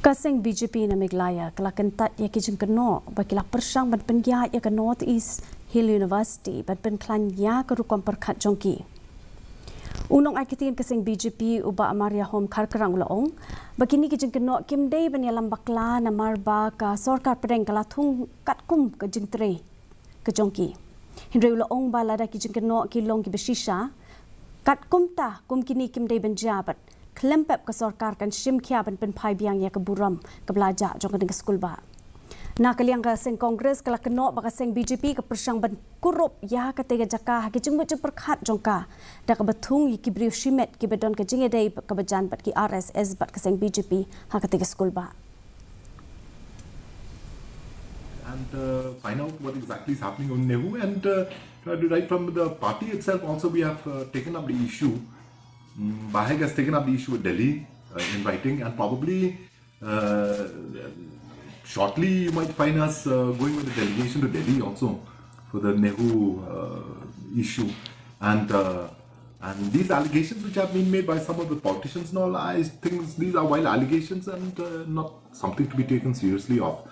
Kaseng BJP na miglaya kala Kyntait ya Jingkynnoh bakila persang ban penja ya ke North East Hill University ban penklan ya ke rukam perkat jongki. Unong akitin kaseng BJP uba amaria home karkarang ulaong bakini ke Jingkynnoh kimdei ban ya lambakla na marba ka sorkar pedeng kala thung katkum ke jingtre ke jongki. Hindre ulaong balada ke Jingkynnoh kilong ki besisha katkum ta kum kini kimdei ban jabat kelempep ke sorkar kan shimkia ban penpai biang ya ke buram ke belajar jong ke Skulbah. Na kaliang ke Seng Kongres kala kenok baka Seng BJP ke persang ban kurup ya ke tega jaka ke jengmut jeng perkat jongka da ke betung ki briu shimet ki bedon ke jingedei ke bejan bat ki RSS bat ke Seng BJP ha ke tega Skulbah. And find out what exactly is happening on Nehu, and right from the party itself also we have taken up the issue. Bahag has taken up the issue with Delhi in writing, and probably shortly you might find us going with a delegation to Delhi also for the Nehu issue. And these allegations which have been made by some of the politicians and all, I think these are wild allegations and not something to be taken seriously of.